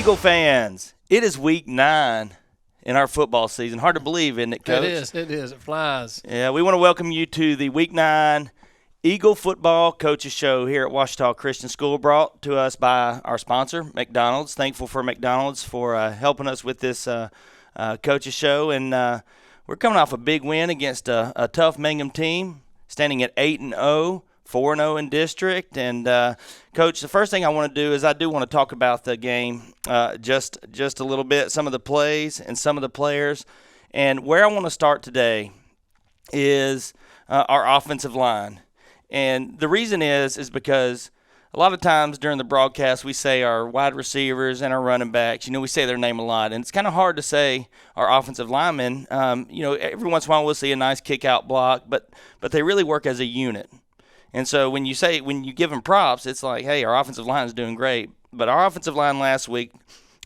Eagle fans, it is week 9 in our football season. Hard to believe, isn't it, Coach? It is. It flies. Yeah, we want to welcome you to the week 9 Eagle Football Coaches Show here at Ouachita Christian School, brought to us by our sponsor, McDonald's. Thankful for McDonald's for helping us with this Coaches Show. And we're coming off a big win against a tough Mangham team, standing at 8-0. 4-0 in district. And, Coach, the first thing I want to do is I do want to talk about the game just a little bit, some of the plays and some of the players. And where I want to start today is our offensive line. And the reason is because a lot of times during the broadcast we say our wide receivers and our running backs, we say their name a lot. And it's kind of hard to say our offensive linemen. Every once in a while we'll see a nice kick-out block, but they really work as a unit. And so when you give them props, it's like, hey, our offensive line is doing great. But our offensive line last week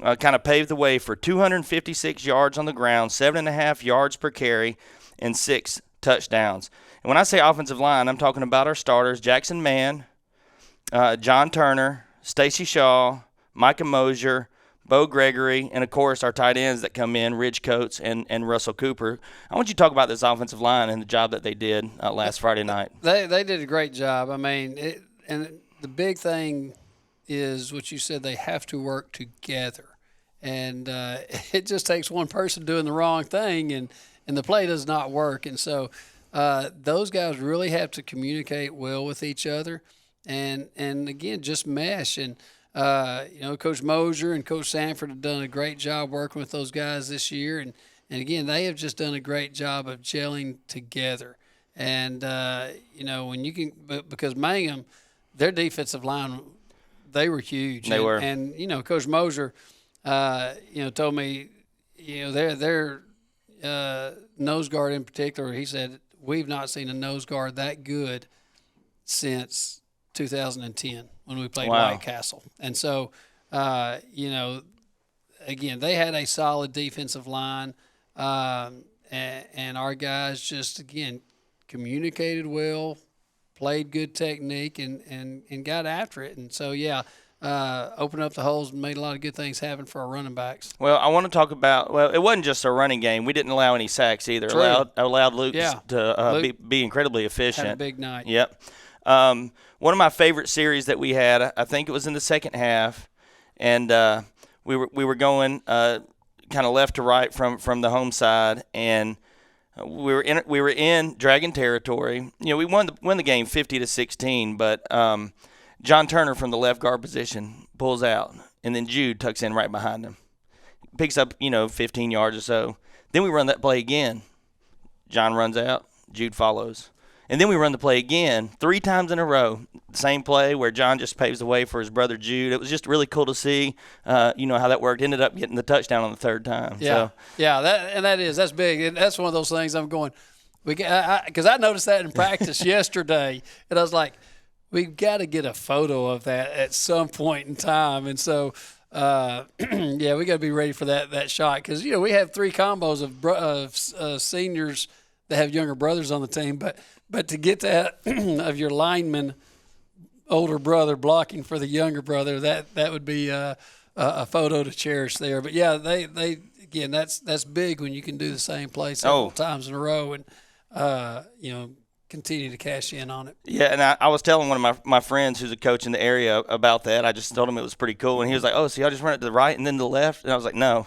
kind of paved the way for 256 yards on the ground, 7.5 yards per carry, and 6 touchdowns. And when I say offensive line, I'm talking about our starters, Jackson Mann, John Turner, Stacy Shaw, Micah Mosier, Bo Gregory, and, of course, our tight ends that come in, Ridge Coates and Russell Cooper. I want you to talk about this offensive line and the job that they did last Friday night. They did a great job. I mean, and the big thing is what you said, they have to work together. And it just takes one person doing the wrong thing, and the play does not work. And so those guys really have to communicate well with each other and again, just mesh. And Coach Mosier and Coach Sanford have done a great job working with those guys this year. And again, they have just done a great job of gelling together. And, when you can – because Mangham, their defensive line, they were huge. They were. And Coach Mosier, told me, their nose guard in particular, he said, we've not seen a nose guard that good since 2010. When we played White Castle. And so, again, they had a solid defensive line, and our guys just, again, communicated well, played good technique, and got after it. And so, opened up the holes and made a lot of good things happen for our running backs. Well, I want to talk about, it wasn't just a running game. We didn't allow any sacks either. True. Allowed Luke to be incredibly efficient. Had a big night. Yep. One of my favorite series that we had, I think it was in the second half, and we were going kind of left to right from the home side, and we were in Dragon territory. We won the game 50-16, but John Turner from the left guard position pulls out, and then Jude tucks in right behind him, picks up 15 yards or so. Then we run that play again. John runs out, Jude follows. And then we run the play again 3 times in a row, the same play where John just paves the way for his brother Jude. It was just really cool to see, how that worked. Ended up getting the touchdown on the 3rd time. Yeah, so. That's big. And that's one of those things I'm going, because I noticed that in practice yesterday, and I was like, we've got to get a photo of that at some point in time. And so, we got to be ready for that shot because, we have 3 combos of seniors that have younger brothers on the team, but to get that of your lineman, older brother blocking for the younger brother, that would be a photo to cherish there. But they again, that's big when you can do the same play several times in a row and continue to cash in on it. Yeah, and I was telling one of my friends who's a coach in the area about that. I just told him it was pretty cool, and he was like, "Oh, so y'all just run it to the right and then to the left?" And I was like, "No,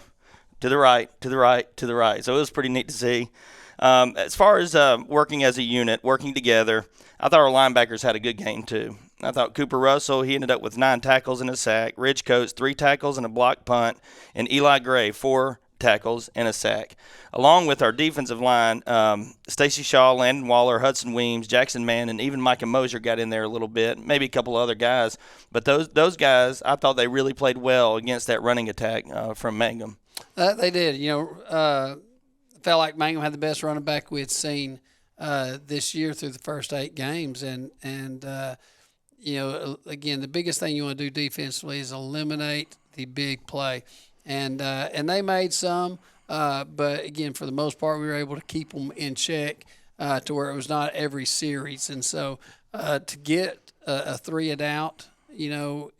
to the right, to the right, to the right." So it was pretty neat to see. As far as working as a unit, working together, I thought our linebackers had a good game too. I thought Cooper Russell, he ended up with 9 tackles and a sack. Ridge Coates, 3 tackles and a block punt. And Eli Gray, 4 tackles and a sack. Along with our defensive line, Stacy Shaw, Landon Waller, Hudson Weems, Jackson Mann, and even Micah Mosier got in there a little bit, maybe a couple other guys. But those guys, I thought they really played well against that running attack from Mangham. They did. Felt like Mangham had the best running back we had seen this year through the first 8 games. And again, the biggest thing you want to do defensively is eliminate the big play. And they made some, but, again, for the most part, we were able to keep them in check to where it was not every series. And so to get a 3-and-out,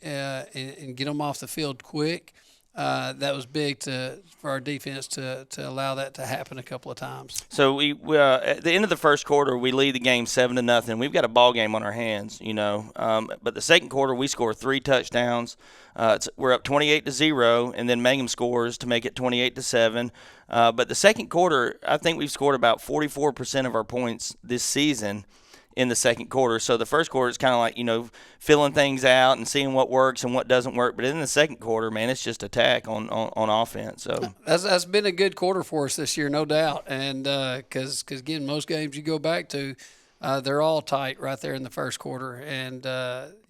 and get them off the field quick that was big for our defense to allow that to happen a couple of times. So we at the end of the first quarter, we lead the game 7-0. We've got a ball game on our hands, But the second quarter, we score 3 touchdowns. We're up 28-0, and then Mangham scores to make it 28-7. But the second quarter, I think we've scored about 44% of our points this season in the second quarter. So the first quarter is kind of like, filling things out and seeing what works and what doesn't work. But in the second quarter, man, it's just attack on offense. So that's been a good quarter for us this year, no doubt. And because again, most games you go back to, they're all tight right there in the first quarter. And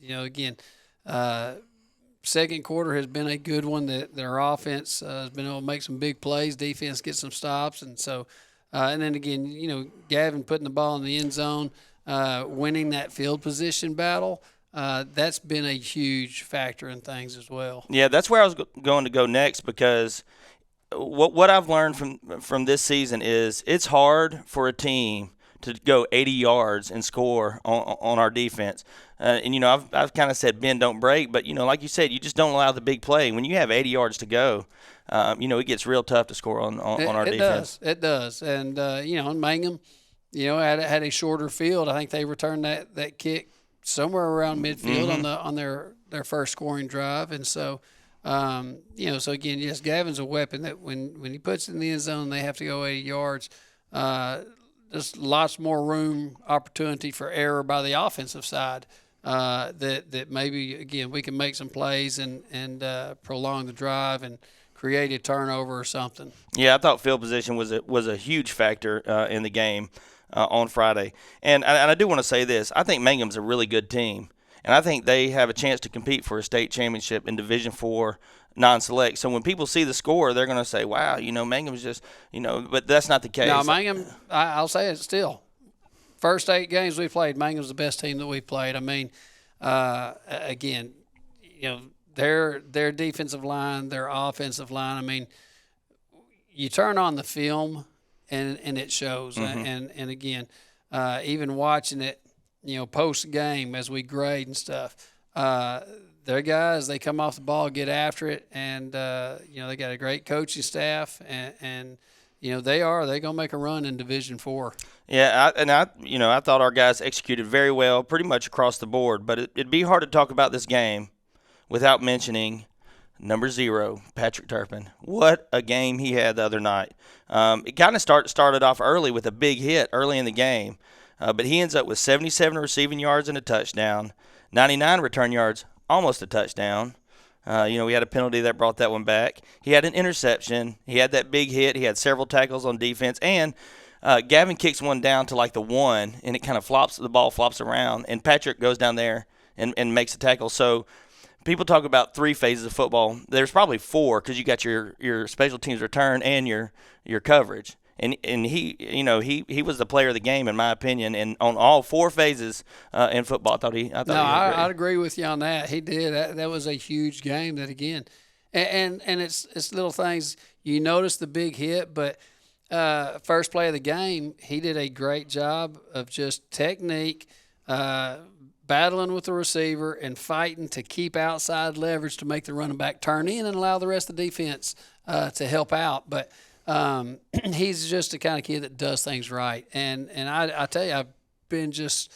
again, second quarter has been a good one. That our offense has been able to make some big plays, defense get some stops, and so and then again, Gavin putting the ball in the end zone. Winning that field position battle, that's been a huge factor in things as well. Yeah, that's where I was going to go next, because what I've learned from this season is it's hard for a team to go 80 yards and score on our defense. I've kind of said bend, don't break, but, like you said, you just don't allow the big play. When you have 80 yards to go, it gets real tough to score on our defense. It does. And, Mangham, had a shorter field. I think they returned that kick somewhere around midfield on their first scoring drive. And so, so again, yes, Gavin's a weapon that when he puts it in the end zone, they have to go 80 yards. There's lots more opportunity for error by the offensive side. That maybe, again, we can make some plays and prolong the drive and create a turnover or something. Yeah, I thought field position was a huge factor in the game on Friday. And I do want to say this. I think Mangham's a really good team, and I think they have a chance to compete for a state championship in Division IV non-select. So when people see the score, they're going to say, wow, Mangham's just, but that's not the case. No, Mangham, I'll say it still. First 8 games we played, Mangham's the best team that we played. I mean, again, their defensive line, their offensive line, I mean, you turn on the film and it shows. And again, even watching it, post-game as we grade and stuff, their guys, they come off the ball, get after it, and, they got a great coaching staff, and they're going to make a run in Division IV. Yeah, I thought our guys executed very well pretty much across the board, but it'd be hard to talk about this game without mentioning number 0, Patrick Turpin. What a game he had the other night. It kind of started off early with a big hit early in the game, but he ends up with 77 receiving yards and a touchdown, 99 return yards, almost a touchdown. We had a penalty that brought that one back. He had an interception. He had that big hit. He had several tackles on defense. And Gavin kicks one down to like the 1, and it kind of the ball flops around, and Patrick goes down there and makes a tackle. So people talk about 3 phases of football. There's probably 4, because you got your special teams return and your coverage. And he was the player of the game, in my opinion, and on all 4 phases in football. I'd agree with you on that. He did. That was a huge game. That again, and it's little things. You notice the big hit, but first play of the game, he did a great job of just technique, battling with the receiver and fighting to keep outside leverage to make the running back turn in and allow the rest of the defense to help out. But he's just the kind of kid that does things right. And I tell you, I've been just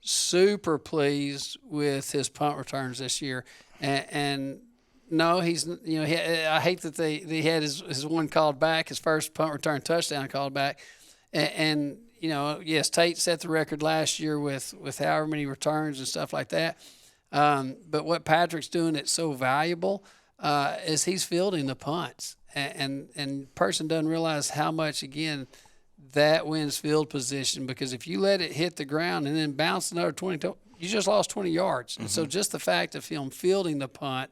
super pleased with his punt returns this year. And no, he's I hate that he had his one called back, his first punt return touchdown called back. And yes, Tate set the record last year with however many returns and stuff like that. But what Patrick's doing that's so valuable is he's fielding the punts. And person doesn't realize how much, again, that wins field position, because if you let it hit the ground and then bounce another 20, you just lost 20 yards. Mm-hmm. And so just the fact of him fielding the punt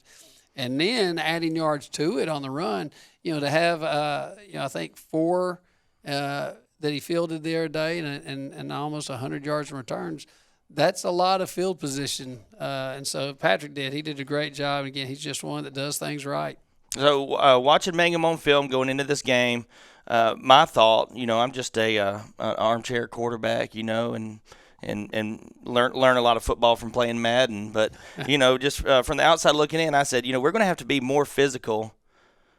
and then adding yards to it on the run, to have, I think 4 that he fielded the other day and almost 100 yards in returns, that's a lot of field position. And so Patrick he did a great job. Again, he's just one that does things right. So watching Mangham on film going into this game, my thought, I'm just an armchair quarterback, and learn a lot of football from playing Madden. But, just from the outside looking in, I said, we're going to have to be more physical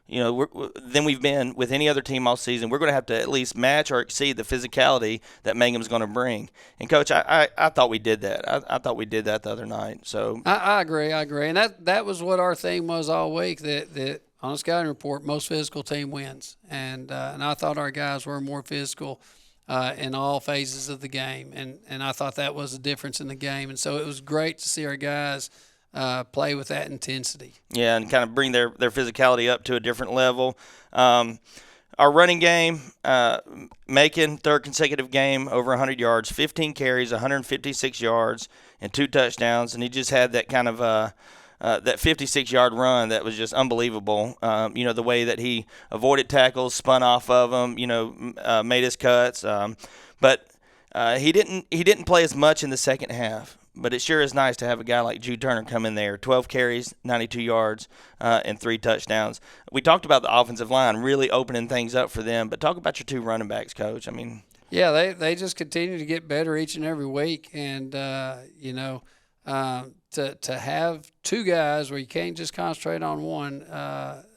than we've been with any other team all season. We're going to have to at least match or exceed the physicality that Mangham's going to bring. And, Coach, I thought we did that. I thought we did that the other night. So I agree. And that was what our theme was all week, that on a scouting report, most physical team wins. And I thought our guys were more physical in all phases of the game. And I thought that was a difference in the game. And so it was great to see our guys play with that intensity. Yeah, and kind of bring their physicality up to a different level. Our running game, Macon, third consecutive game, over 100 yards, 15 carries, 156 yards, and 2 touchdowns. And he just had that kind of that 56-yard run that was just unbelievable. The way that he avoided tackles, spun off of them, made his cuts. But he didn't play as much in the second half. But it sure is nice to have a guy like Jude Turner come in there, 12 carries, 92 yards, and 3 touchdowns. We talked about the offensive line really opening things up for them, but talk about your 2 running backs, Coach. I mean, yeah, they just continue to get better each and every week, and to have 2 guys where you can't just concentrate on one,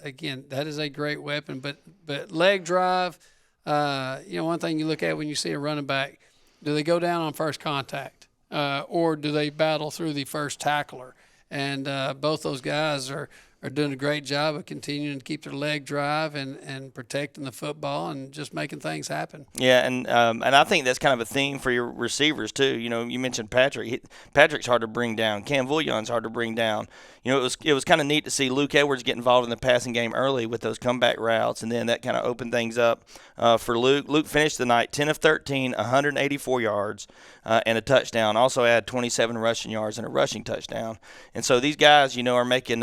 again, that is a great weapon. But leg drive, one thing you look at when you see a running back, do they go down on first contact? Or do they battle through the first tackler? And both those guys are doing a great job of continuing to keep their leg drive and protecting the football and just making things happen. Yeah, and I think that's kind of a theme for your receivers too. You mentioned Patrick. Patrick's hard to bring down. Cam Vuillon's hard to bring down. It was kind of neat to see Luke Edwards get involved in the passing game early with those comeback routes, and then that kind of opened things up for Luke. Luke finished the night 10 of 13, 184 yards, and a touchdown. Also had 27 rushing yards and a rushing touchdown. And so these guys, are making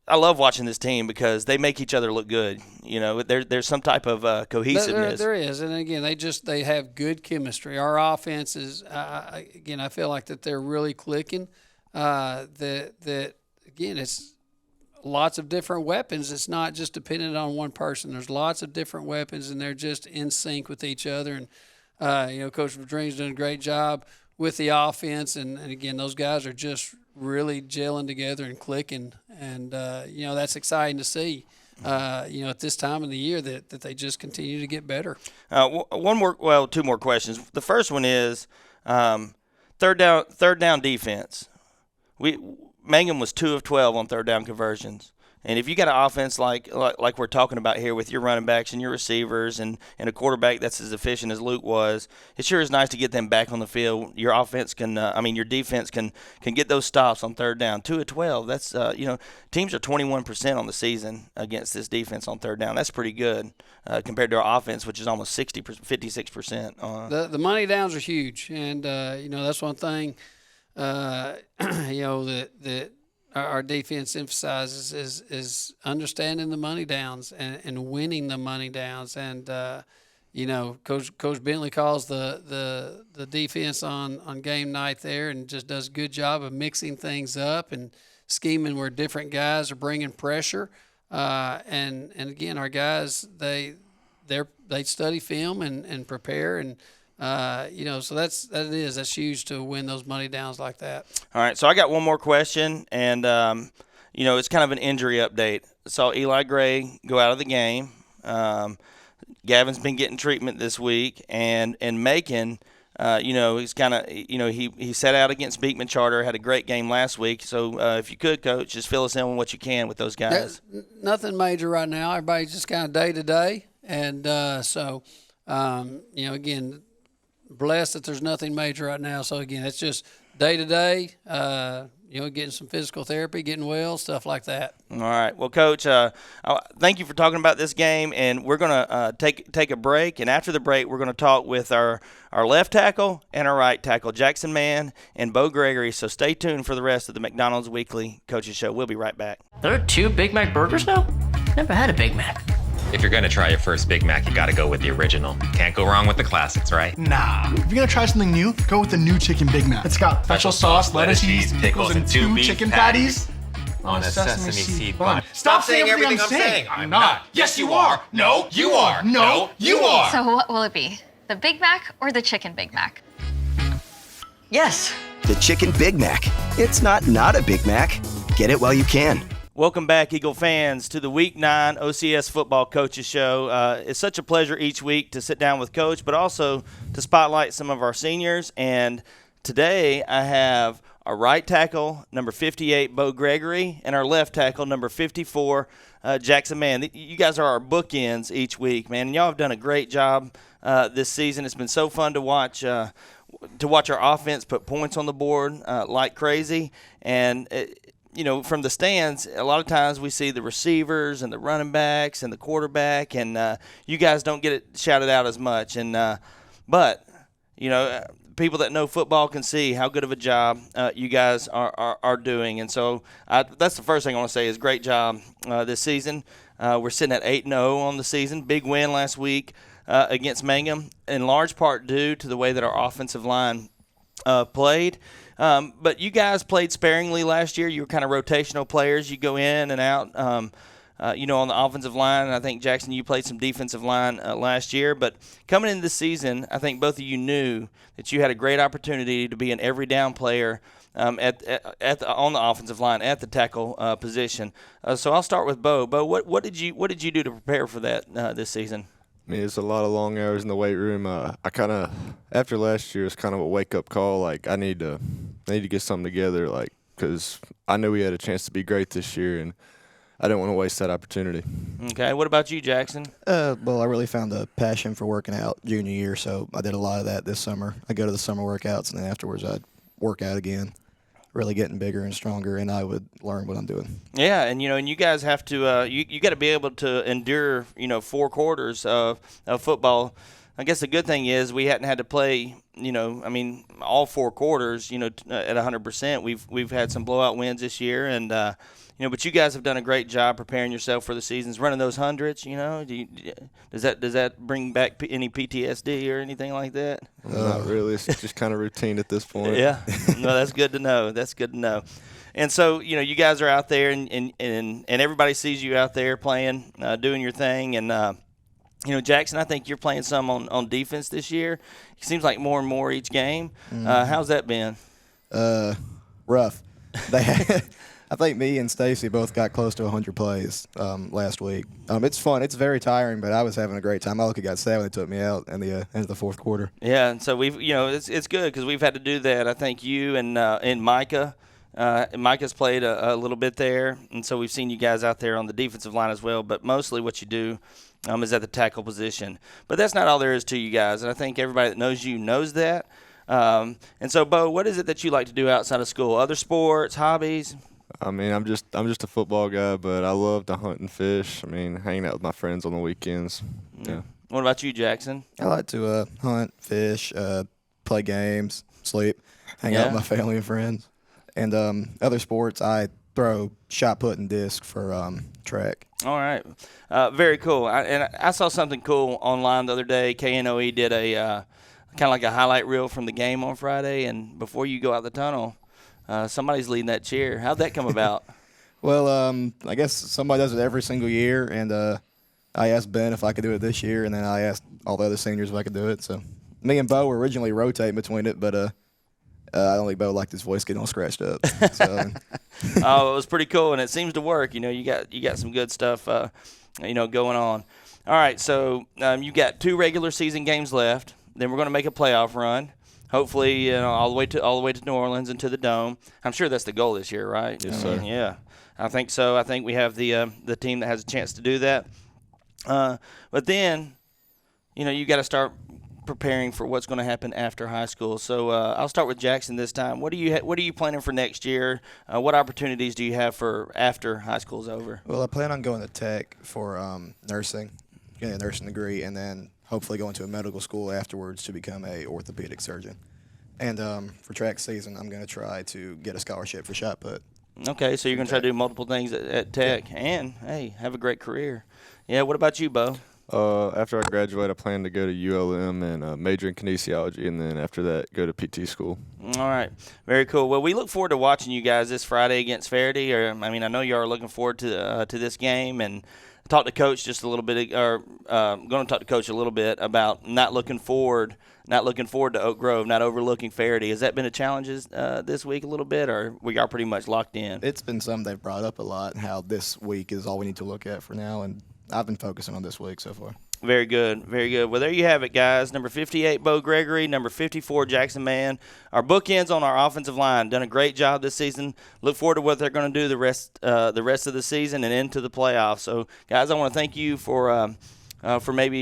I love watching this team because they make each other look good. There's some type of cohesiveness. There is, and again, they have good chemistry. Our offense is, I feel like that they're really clicking. That again, it's lots of different weapons. It's not just dependent on one person. There's lots of different weapons, and they're just in sync with each other. And Coach Vadring's doing a great job with the offense, and again, those guys are just really gelling together and clicking, and that's exciting to see. At this time of the year that they just continue to get better. 2 more questions. The first one is third down defense. Mangham was 2 of 12 on third down conversions. And if you got an offense like we're talking about here with your running backs and your receivers and a quarterback that's as efficient as Luke was, it sure is nice to get them back on the field. Your offense your defense can get those stops on third down. 2 of 12. That's teams are 21% on the season against this defense on third down. That's pretty good compared to our offense, which is almost 56%. The money downs are huge, and that's one thing. That our defense emphasizes is understanding the money downs and winning the money downs. And, Coach Bentley calls the defense on game night there and just does a good job of mixing things up and scheming where different guys are bringing pressure. And again, our guys, they study film and prepare, and so that's huge to win those money downs like that. All right, so I got one more question, and it's kind of an injury update. Saw Eli Gray go out of the game. Gavin's been getting treatment this week, and Macon, he's kind of, he set out against Beekman Charter, had a great game last week. So if you could, Coach, just fill us in on what you can with those guys. Nothing major right now. Everybody's just kind of day to day, and again, blessed that there's nothing major right now. So again, it's just day to day, getting some physical therapy, getting well, stuff like that. All right. Well, Coach, thank you for talking about this game, and we're going to take a break. And after the break, we're going to talk with our left tackle and our right tackle, Jackson Mann and Bo Gregory. So stay tuned for the rest of the McDonald's Weekly Coaches Show. We'll be right back. There are 2 Big Mac burgers now? Never had a Big Mac. If you're gonna try your first Big Mac, you gotta go with the original. Can't go wrong with the classics, right? Nah. If you're gonna try something new, go with the new Chicken Big Mac. It's got special sauce, lettuce, cheese, pickles, and 2 chicken patties on a sesame seed bun. Stop saying everything I'm saying. I'm not. Yes, you are. No, you are. No, you are. So what will it be? The Big Mac or the Chicken Big Mac? Yes. The Chicken Big Mac. It's not a Big Mac. Get it while you can. Welcome back, Eagle fans, to the Week 9 OCS Football Coaches Show. It's such a pleasure each week to sit down with Coach, but also to spotlight some of our seniors. And today I have our right tackle, number 58, Bo Gregory, and our left tackle, number 54, Jackson Mann. You guys are our bookends each week, man. And y'all have done a great job this season. It's been so fun to watch our offense put points on the board like crazy. And from the stands, a lot of times we see the receivers and the running backs and the quarterback, and you guys don't get it shouted out as much. And but people that know football can see how good of a job you guys are doing. And so that's the first thing I want to say is great job this season. We're sitting at 8-0 on the season. Big win last week against Mangham, in large part due to the way that our offensive line played. But you guys played sparingly last year. You were kind of rotational players. You go in and out, on the offensive line. And I think, Jackson, you played some defensive line last year. But coming into this season, I think both of you knew that you had a great opportunity to be an every down player on the offensive line at the tackle position. So I'll start with Bo. Bo, what did you do to prepare for that this season? I mean, it's a lot of long hours in the weight room. After last year, it's kind of a wake-up call. Like, I need to get something together, because I knew we had a chance to be great this year, and I didn't want to waste that opportunity. Okay. What about you, Jackson? Well, I really found a passion for working out junior year, so I did a lot of that this summer. I go to the summer workouts, and then afterwards I'd work out again, really getting bigger and stronger, and I would learn what I'm doing. Yeah, and you guys have to you got to be able to endure 4 quarters of football. I guess the good thing is we hadn't had to play all 4 quarters at 100%. We've had some blowout wins this year, and but you guys have done a great job preparing yourself for the seasons, running those hundreds. Does that bring back any PTSD or anything like that? Not really. It's just kind of routine at this point. Yeah. No, that's good to know. That's good to know. And so, you guys are out there, and everybody sees you out there playing, doing your thing. And, Jackson, I think you're playing some on defense this year. It seems like more and more each game. How's that been? Rough. I think me and Stacy both got close to 100 plays last week. It's fun. It's very tiring, but I was having a great time. I got sad when they took me out in the end of the fourth quarter. Yeah, and so we've it's good because we've had to do that. I think you and Micah. Micah's played a little bit there, and so we've seen you guys out there on the defensive line as well. But mostly what you do is at the tackle position. But that's not all there is to you guys, and I think everybody that knows you knows that. And so, Bo, what is it that you like to do outside of school? Other sports, hobbies? I mean, I'm just a football guy, but I love to hunt and fish. I mean, hanging out with my friends on the weekends. Yeah. What about you, Jackson? I like to hunt, fish, play games, sleep, hang out with my family and friends. And other sports, I throw shot put and disc for track. All right. Very cool. I saw something cool online the other day. KNOE did a kind of like a highlight reel from the game on Friday, and before you go out the tunnel, somebody's leading that cheer. How'd that come about? Well, I guess somebody does it every single year, and I asked Ben if I could do it this year, and then I asked all the other seniors if I could do it. So me and Bo were originally rotating between it, but I don't think Bo liked his voice getting all scratched up. So. Oh, it was pretty cool, and it seems to work. You got some good stuff, going on. All right, so you got 2 regular season games left. Then we're going to make a playoff run. Hopefully, all the way to New Orleans and to the Dome. I'm sure that's the goal this year, right? Yes, sir. Yeah, I think so. I think we have the team that has a chance to do that. But then, you got to start preparing for what's going to happen after high school. So I'll start with Jackson this time. What are you planning for next year? What opportunities do you have for after high school's over? Well, I plan on going to Tech for nursing, getting a nursing degree, and then hopefully going to a medical school afterwards to become a orthopedic surgeon. And for track season, I'm going to try to get a scholarship for shot put. Okay, so you're going to try to do multiple things at Tech and, hey, have a great career. Yeah, what about you, Bo? After I graduate, I plan to go to ULM and major in kinesiology, and then after that, go to PT school. All right. Very cool. Well, we look forward to watching you guys this Friday against Ferriday. I know you are looking forward to this game, and talk to Coach just a little bit, or going to talk to Coach a little bit about not looking forward to Oak Grove, not overlooking Ferriday. Has that been a challenge this week a little bit, or we are pretty much locked in? It's been something they've brought up a lot, how this week is all we need to look at for now, and I've been focusing on this week so far. Very good, very good. Well, there you have it, guys. Number 58, Bo Gregory. Number 54, Jackson Mann. Our bookends on our offensive line. Done a great job this season. Look forward to what they're going to do the rest of the season and into the playoffs. So, guys, I want to thank you for maybe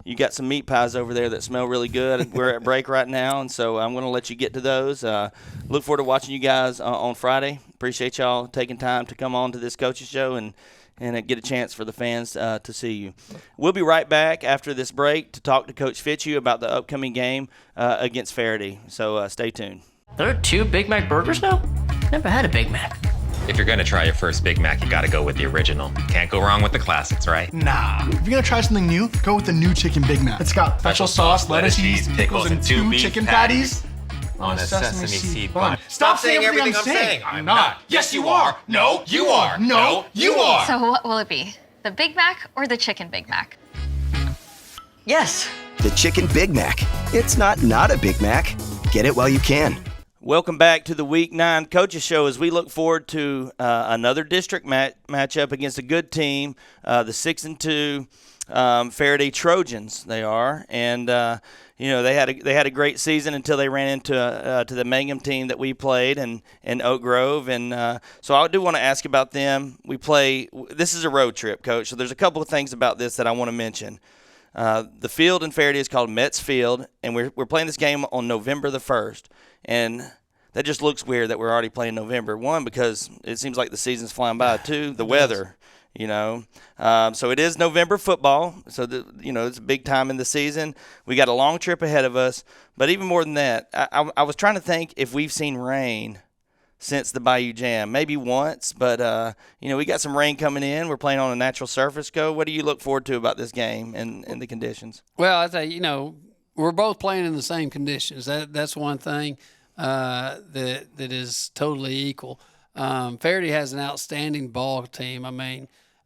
you got some meat pies over there that smell really good. We're at break right now, and so I'm going to let you get to those. Look forward to watching you guys on Friday. Appreciate y'all taking time to come on to this coaches show and get a chance for the fans to see you. We'll be right back after this break to talk to Coach Fitzhugh about the upcoming game against Ferriday. So stay tuned. There are 2 Big Mac burgers now? Never had a Big Mac. If you're going to try your first Big Mac, you got to go with the original. Can't go wrong with the classics, right? Nah. If you're gonna try something new, go with the new Chicken Big Mac. It's got special sauce, lettuce, cheese, pickles, and 2 chicken patties on a sesame seed bun. Stop saying everything I'm saying. I'm not. Yes, you are. No, you are. No, you are. So what will it be? The Big Mac or the Chicken Big Mac? Yes. The Chicken Big Mac. It's not a Big Mac. Get it while you can. Welcome back to the Week 9 Coaches Show as we look forward to another district matchup against a good team, the 6-2 Ferriday Trojans. They are, and they had a great season until they ran into to the Mangham team that we played in Oak Grove, and so I do want to ask about them. This is a road trip, Coach. So there's a couple of things about this that I want to mention. The field in Ferriday is called Metz Field, and we're playing this game on November the 1st. And that just looks weird that we're already playing November. 1, because it seems like the season's flying by. 2, the weather, So it is November football. So, it's a big time in the season. We got a long trip ahead of us. But even more than that, I was trying to think if we've seen rain since the Bayou Jam. Maybe once, but, we got some rain coming in. We're playing on a natural surface. What do you look forward to about this game and the conditions? Well, I say, we're both playing in the same conditions. That's one thing that is totally equal. Ferriday has an outstanding ball team.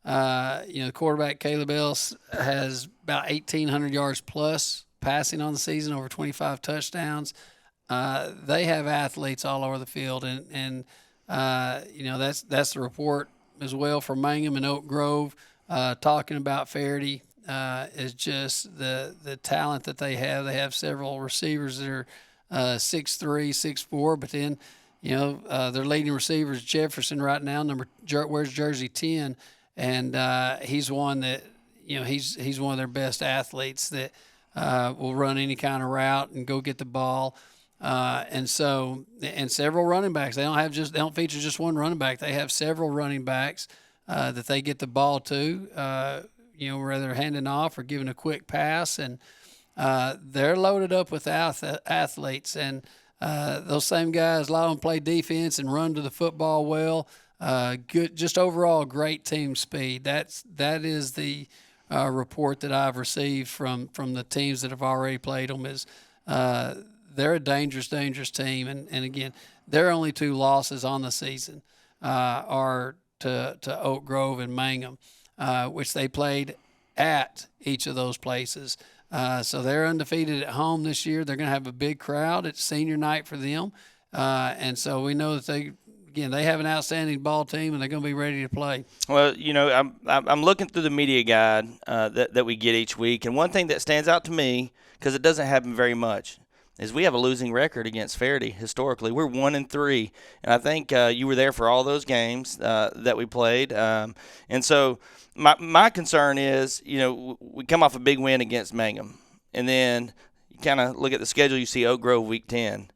The quarterback Caleb Ellis has about 1,800 yards plus passing on the season, over 25 touchdowns. They have athletes all over the field, and that's the report as well for Mangham and Oak Grove. Talking about Ferriday is just the talent that they have. They have several receivers that are 6'3", 6'4", but then their leading receiver is Jefferson right now. Wears jersey 10, and he's one that he's one of their best athletes that will run any kind of route and go get the ball. And several running backs. They don't feature just one running back. They have several running backs that they get the ball to. Whether handing off or giving a quick pass, and they're loaded up with athletes. And those same guys, a lot of them play defense and run to the football well. Good, just overall great team speed. That is the report that I've received from the teams that have already played them. Is they're a dangerous team, and again, their only 2 losses on the season are to Oak Grove and Mangham, which they played at each of those places. So they're undefeated at home this year. They're going to have a big crowd. It's senior night for them, and so we know that they have an outstanding ball team, and they're going to be ready to play. Well, I'm looking through the media guide that we get each week, and one thing that stands out to me, because it doesn't happen very much, is we have a losing record against Ferriday historically. We're 1-3, and I think you were there for all those games that we played. And so my concern is, we come off a big win against Mangham, and then you kind of look at the schedule. You see Oak Grove week 10.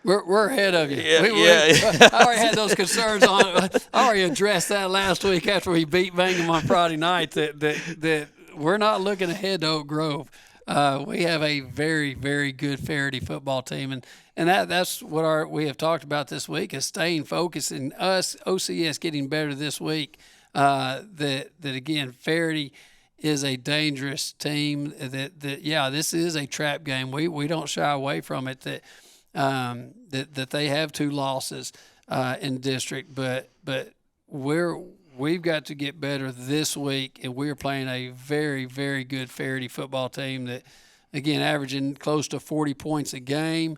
We're ahead of you. Yeah. I already had those concerns on it. I already addressed that last week after we beat Mangham on Friday night. That we're not looking ahead to Oak Grove. We have a very, very good Ferriday football team, and that's what we have talked about this week, is staying focused, and us OCS getting better this week. That again, Ferriday is a dangerous team. That this is a trap game. We don't shy away from it. That they have 2 losses in district, but we've got to get better this week, and we're playing a very, very good Ferriday football team that, again, averaging close to 40 points a game.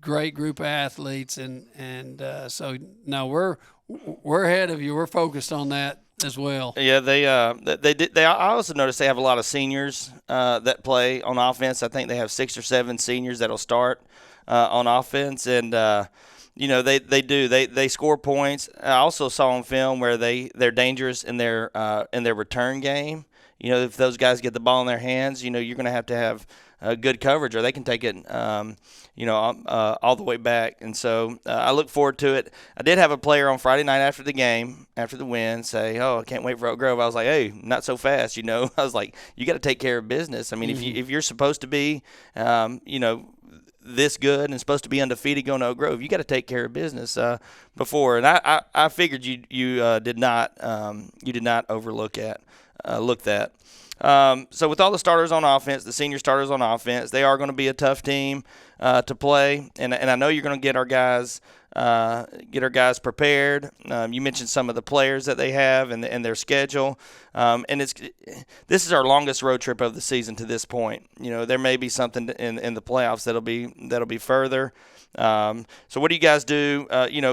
Great group of athletes, and so no, we're ahead of you. We're focused on that as well. Yeah, they I also noticed they have a lot of seniors that play on offense. I think they have 6 or 7 seniors that'll start on offense, and they score points. I also saw on film where they're dangerous in their return game. If those guys get the ball in their hands, you're going to have good coverage, or they can take it, all the way back. And so I look forward to it. I did have a player on Friday night after the game, after the win, say, "Oh, I can't wait for Oak Grove." I was like, "Hey, not so fast," I was like, "You got to take care of business." I mean, if you're supposed to be, this good and supposed to be undefeated going to Oak Grove, you got to take care of business before. And I figured you did not overlook that. So with all the starters on offense, the senior starters on offense, they are going to be a tough team to play, and I know you're going to get our guys prepared. You mentioned some of the players that they have and their schedule, and this is our longest road trip of the season to this point. There may be something in the playoffs that'll be further. So what do you guys do?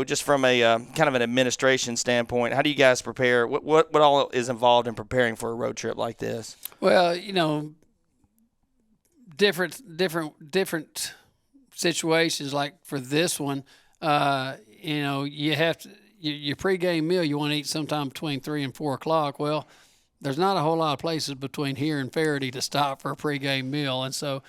Just from a kind of an administration standpoint, how do you guys prepare? What all is involved in preparing for a road trip like this? Well, different situations. Like for this one, you have to your pregame meal you want to eat sometime between 3 and 4 o'clock. Well, there's not a whole lot of places between here and Ferriday to stop for a pregame meal, and so.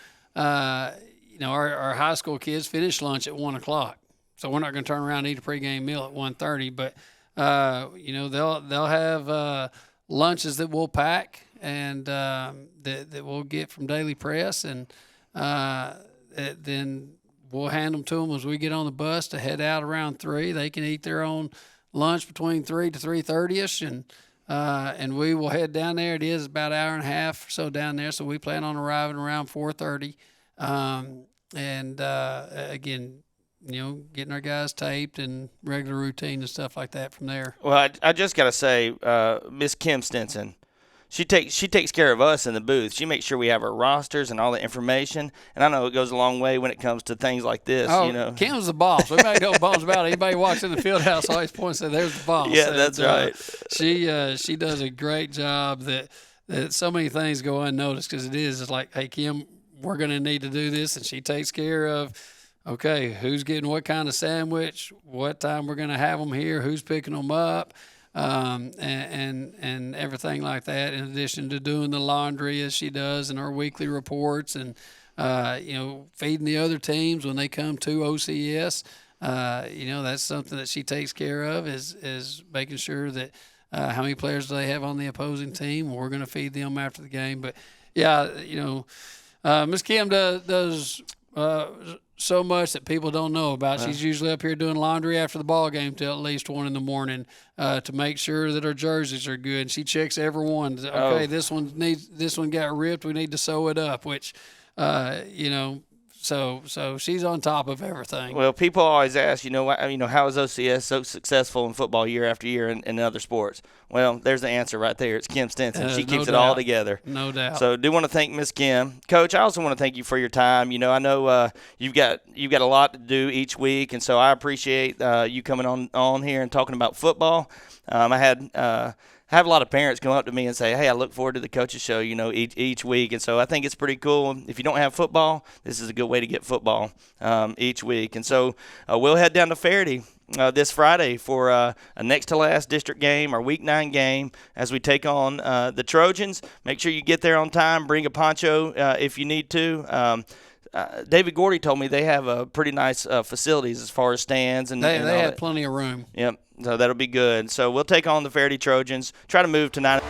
Our high school kids finish lunch at 1 o'clock, so we're not going to turn around and eat a pregame meal at 1:30. But they'll have lunches that we'll pack and that we'll get from Daily Press, and then we'll hand them to them as we get on the bus to head out around 3. They can eat their own lunch between 3 to 3:30ish, and we will head down there. It is about an hour and a half or so down there, so we plan on arriving around 4:30. Again, getting our guys taped and regular routine and stuff like that from there. Well, I just got to say, Miss Kim Stinson, she takes care of us in the booth. She makes sure we have our rosters and all the information. And I know it goes a long way when it comes to things like this. Kim's the boss. We make no bones about it. Anybody walks in the field house always points and say, "There's the boss." Yeah, that's right. She does a great job. That so many things go unnoticed because it's like, "Hey, Kim, we're going to need to do this," and she takes care of, okay, who's getting what kind of sandwich, what time we're going to have them here, who's picking them up, and everything like that, in addition to doing the laundry as she does and our weekly reports and, feeding the other teams when they come to OCS. That's something that she takes care of is making sure that how many players do they have on the opposing team. We're going to feed them after the game. But, yeah, Miss Kim does so much that people don't know about. She's usually up here doing laundry after the ball game till at least 1 in the morning to make sure that our jerseys are good. And she checks every one. Okay, this one got ripped. We need to sew it up. Which, So she's on top of everything. Well, people always ask, how is OCS so successful in football year after year in other sports? Well, there's the answer right there. It's Kim Stinson. She keeps it all together. No doubt. So, do want to thank Miss Kim, Coach. I also want to thank you for your time. I know you've got a lot to do each week, and so I appreciate you coming on here and talking about football. I have a lot of parents come up to me and say, "Hey, I look forward to the coaches show, each week." And so I think it's pretty cool. If you don't have football, this is a good way to get football each week. And so we'll head down to Ferriday this Friday for a next-to-last district game, our Week 9 game, as we take on the Trojans. Make sure you get there on time. Bring a poncho if you need to. David Gordy told me they have pretty nice facilities as far as stands. And they and have plenty of room. Yep. So that'll be good. So we'll take on the Ferriday Trojans, try to move tonight.